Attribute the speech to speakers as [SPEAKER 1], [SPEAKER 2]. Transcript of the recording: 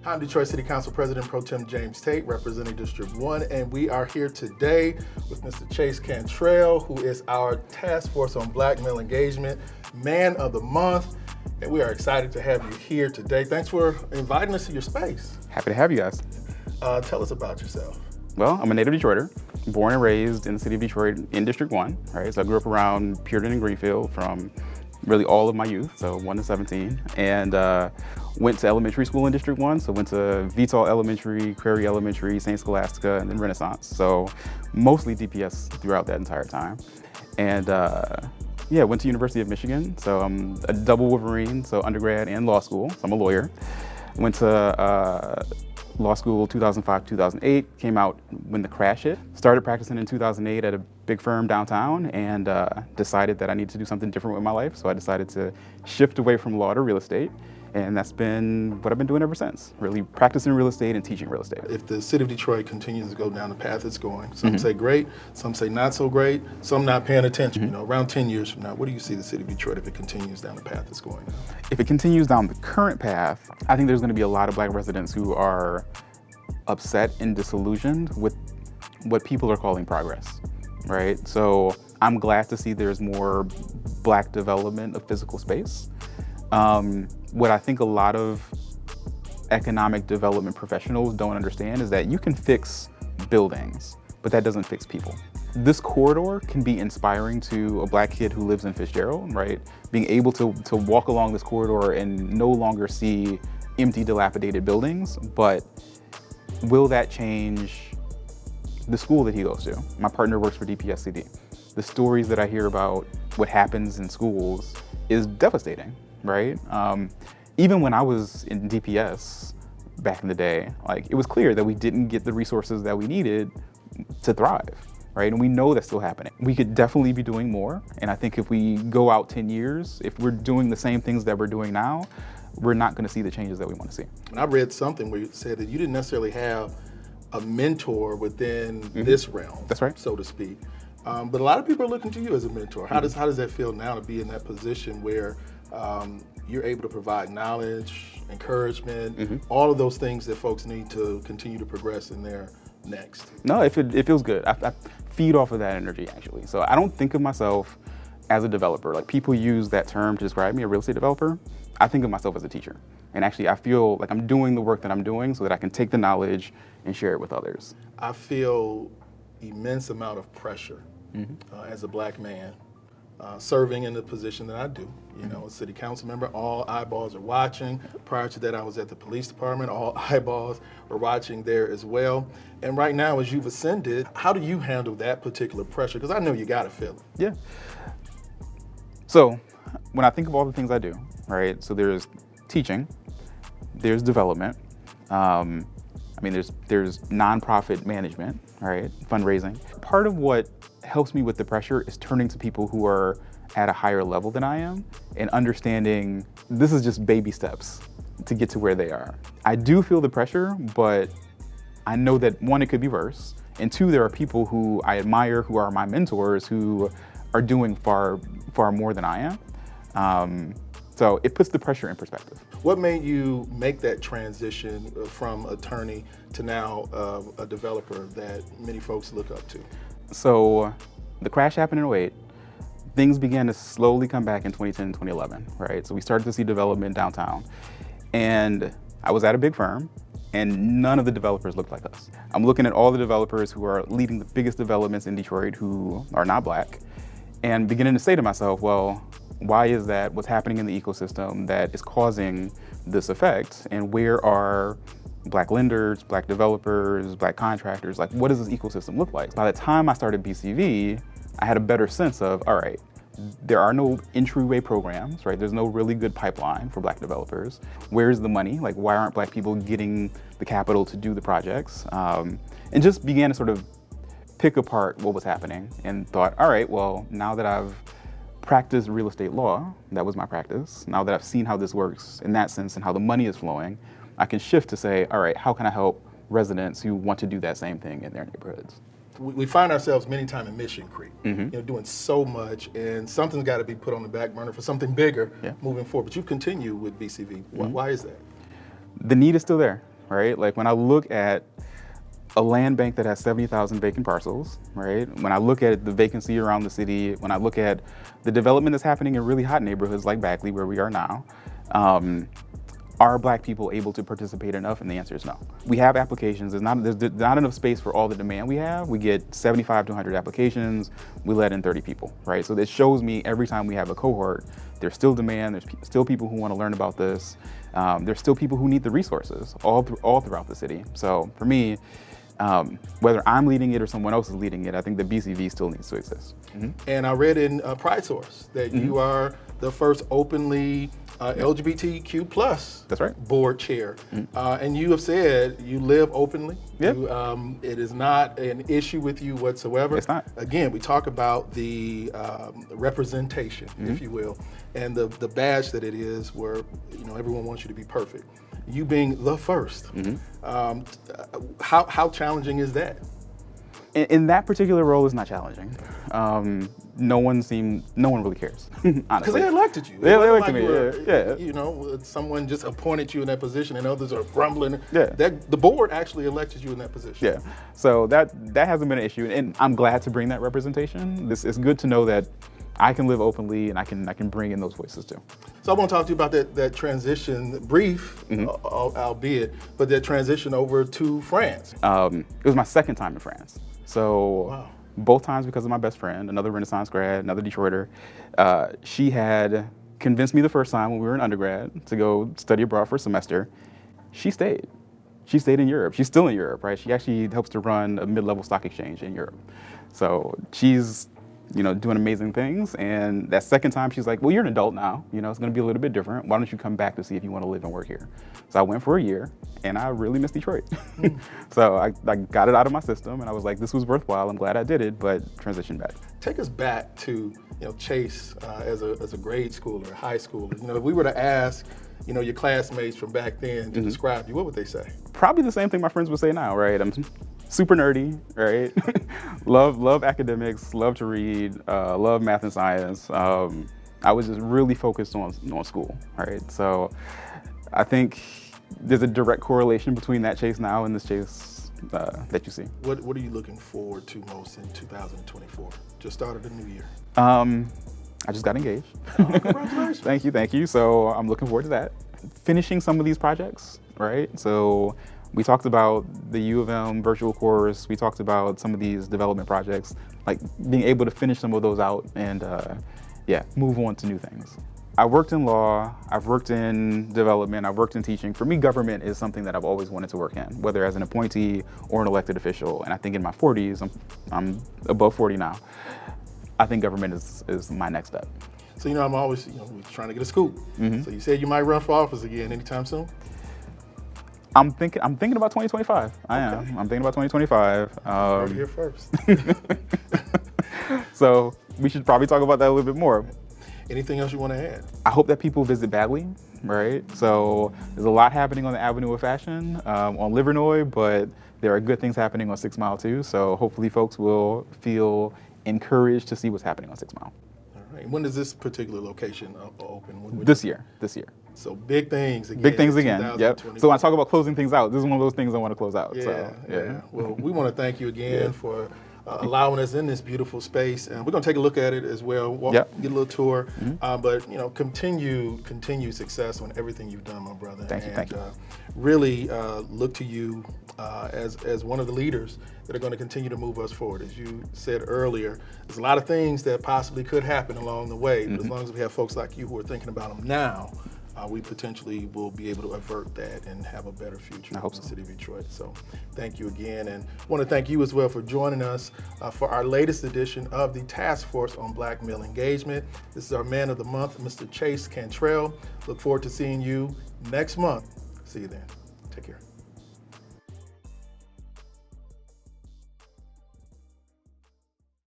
[SPEAKER 1] I'm Detroit City Council President Pro Tem James Tate, representing District 1, and we are here today with Mr. Chase Cantrell, who is our Task Force on Black Male Engagement Man of the Month, and we are excited to have you here today. Thanks for inviting us to your space.
[SPEAKER 2] Happy to have you guys.
[SPEAKER 1] Tell us about yourself.
[SPEAKER 2] Well, I'm a native Detroiter, born and raised in the city of Detroit in District 1, right? So I grew up around Puritan and Greenfield from really all of my youth, so 1 to 17, and went to elementary school in District 1, so went to Vital Elementary, Prairie Elementary, St. Scholastica, and then Renaissance, so mostly DPS throughout that entire time. And yeah, went to University of Michigan, so I'm a double Wolverine, so undergrad and law school, so I'm a lawyer. Went to law school 2005, 2008, came out when the crash hit. Started practicing in 2008 at a big firm downtown and decided that I needed to do something different with my life. So I decided to shift away from law to real estate. And that's been what I've been doing ever since, really practicing real estate and teaching real estate.
[SPEAKER 1] If the city of Detroit continues to go down the path it's going, some say great, some say not so great, some not paying attention. You know, around 10 years from now, what do you see the city of Detroit if it continues down the path it's going now?
[SPEAKER 2] If it continues down the current path, I think there's going to be a lot of Black residents who are upset and disillusioned with what people are calling progress, right? So I'm glad to see there's more Black development of physical space. What I think a lot of economic development professionals don't understand is that you can fix buildings, but that doesn't fix people. This corridor can be inspiring to a Black kid who lives in Fitzgerald, right? Being able to walk along this corridor and no longer see empty, dilapidated buildings, but will that change the school that he goes to? My partner works for DPSCD. The stories that I hear about what happens in schools is devastating, right? Even when I was in DPS back in the day, like it was clear that we didn't get the resources that we needed to thrive, right? And we know that's still happening. We could definitely be doing more. And I think if we go out 10 years, if we're doing the same things that we're doing now, we're not gonna see the changes that we wanna see.
[SPEAKER 1] And I read something where you said that you didn't necessarily have a mentor within this realm,
[SPEAKER 2] That's right.
[SPEAKER 1] so to speak. But a lot of people are looking to you as a mentor. How does that feel now to be in that position where you're able to provide knowledge, encouragement, all of those things that folks need to continue to progress in their next?
[SPEAKER 2] No, it feels good. I feed off of that energy, actually. So I don't think of myself as a developer. Like people use that term to describe me, a real estate developer. I think of myself as a teacher. And actually I feel like I'm doing the work that I'm doing so that I can take the knowledge and share it with others.
[SPEAKER 1] I feel immense amount of pressure as a Black man serving in the position that I do. You know, a city council member, all eyeballs are watching. Prior to that, I was at the police department, all eyeballs were watching there as well. And right now, as you've ascended, how do you handle that particular pressure? Because I know you gotta feel it.
[SPEAKER 2] Yeah. So when I think of all the things I do, right? So there's teaching, there's development, there's nonprofit management, right? Fundraising. Part of what helps me with the pressure is turning to people who are at a higher level than I am and understanding this is just baby steps to get to where they are. I do feel the pressure, but I know that one, it could be worse. And two, there are people who I admire, who are my mentors, who are doing far more than I am. So it puts the pressure in perspective.
[SPEAKER 1] What made you make that transition from attorney to now a developer that many folks look up to?
[SPEAKER 2] So the crash happened in 2008. Things began to slowly come back in 2010, 2011, right? So we started to see development downtown. And I was at a big firm and none of the developers looked like us. I'm looking at all the developers who are leading the biggest developments in Detroit who are not Black and beginning to say to myself, well, why is that? What's happening in the ecosystem that is causing this effect? And where are Black lenders, Black developers, Black contractors? Like, what does this ecosystem look like? By the time I started BCV, I had a better sense of, all right, there are no entryway programs, right? There's no really good pipeline for Black developers. Where's the money? Like, why aren't Black people getting the capital to do the projects? And just began to sort of pick apart what was happening and thought, all right, well, now that I've practiced real estate law, that was my practice. Now that I've seen how this works in that sense and how the money is flowing, I can shift to say, all right, how can I help residents who want to do that same thing in their neighborhoods?
[SPEAKER 1] We find ourselves many times in mission creep, doing so much, and something's got to be put on the back burner for something bigger moving forward. But you continue with BCV. Why is that?
[SPEAKER 2] The need is still there, right? Like when I look at a land bank that has 70,000 vacant parcels, right? When I look at the vacancy around the city, when I look at the development that's happening in really hot neighborhoods like Bagley, where we are now, are Black people able to participate enough? And the answer is no. We have applications. There's not enough space for all the demand we have. We get 75 to 100 applications. We let in 30 people, right? So this shows me every time we have a cohort, there's still demand. There's still people who want to learn about this. There's still people who need the resources all throughout the city. So for me, whether I'm leading it or someone else is leading it, I think the BCV still needs to exist.
[SPEAKER 1] And I read in Pride Source that you are the first openly LGBTQ plus
[SPEAKER 2] That's right.
[SPEAKER 1] board chair. And you have said you live openly.
[SPEAKER 2] Yeah.
[SPEAKER 1] It is not an issue with you whatsoever.
[SPEAKER 2] It's not.
[SPEAKER 1] Again, we talk about the representation, if you will, and the badge that it is where everyone wants you to be perfect. You being the first. How challenging is that?
[SPEAKER 2] In that particular role, it's not challenging. No one really cares, honestly.
[SPEAKER 1] Because they elected you.
[SPEAKER 2] They elected me,
[SPEAKER 1] Someone just appointed you in that position and others are grumbling.
[SPEAKER 2] Yeah.
[SPEAKER 1] The board actually elected you in that position.
[SPEAKER 2] Yeah, so that hasn't been an issue, and I'm glad to bring that representation. It's good to know that I can live openly and I can bring in those voices too.
[SPEAKER 1] So I want to talk to you about that transition, brief, albeit, but that transition over to France.
[SPEAKER 2] It was my second time in France. So
[SPEAKER 1] Wow.
[SPEAKER 2] both times because of my best friend, another Renaissance grad, another Detroiter. She had convinced me the first time when we were in undergrad to go study abroad for a semester. She stayed. She stayed in Europe. She's still in Europe, right? She actually helps to run a mid-level stock exchange in Europe. So she's doing amazing things. And that second time, she's like, well, you're an adult now. It's going to be a little bit different. Why don't you come back to see if you want to live and work here? So I went for a year, and I really miss Detroit. So I got it out of my system, and I was like, this was worthwhile. I'm glad I did it, but transition back.
[SPEAKER 1] Take us back to Chase as a grade schooler, high schooler. If we were to ask your classmates from back then to describe you, what would they say?
[SPEAKER 2] Probably the same thing my friends would say now, right? I'm super nerdy, right? love academics, love to read, love math and science. I was just really focused on school, right? So I think there's a direct correlation between that Chase now and this Chase that you see.
[SPEAKER 1] What are you looking forward to most in 2024? Just started a new year.
[SPEAKER 2] I just got engaged.
[SPEAKER 1] Oh, congratulations.
[SPEAKER 2] Thank you. So I'm looking forward to that. Finishing some of these projects, right? So we talked about the U of M virtual course. We talked about some of these development projects, like being able to finish some of those out and move on to new things. I worked in law, I've worked in development, I've worked in teaching. For me, government is something that I've always wanted to work in, whether as an appointee or an elected official. And I think in my 40s, I'm above 40 now, I think government is my next step.
[SPEAKER 1] So I'm always trying to get a scoop. So you said you might run for office again anytime soon?
[SPEAKER 2] I'm thinking about 2025. I am. I'm thinking about 2025.
[SPEAKER 1] Right here first.
[SPEAKER 2] So we should probably talk about that a little bit more.
[SPEAKER 1] Anything else you want to add?
[SPEAKER 2] I hope that people visit Bagley, right? So there's a lot happening on the Avenue of Fashion, on Livernois, but there are good things happening on 6 Mile too. So hopefully folks will feel encouraged to see what's happening on 6 Mile.
[SPEAKER 1] All right. When does this particular location open?
[SPEAKER 2] This year.
[SPEAKER 1] So big things again.
[SPEAKER 2] Big things again, yep. So when I talk about closing things out, this is one of those things I want to close out.
[SPEAKER 1] Yeah. Well, we want to thank you again for allowing us in this beautiful space, and we're going to take a look at it as well. Get a little tour, but continue success on everything you've done, my brother.
[SPEAKER 2] Thank you.
[SPEAKER 1] Really look to you as one of the leaders that are going to continue to move us forward. As you said earlier, there's a lot of things that possibly could happen along the way, but as long as we have folks like you who are thinking about them now, we potentially will be able to avert that and have a better future in the city of Detroit. So thank you again, and I want to thank you as well for joining us for our latest edition of the Task Force on Black Male Engagement. This is our Man of the Month, Mr. Chase Cantrell. Look forward to seeing you next month. See you then. Take care.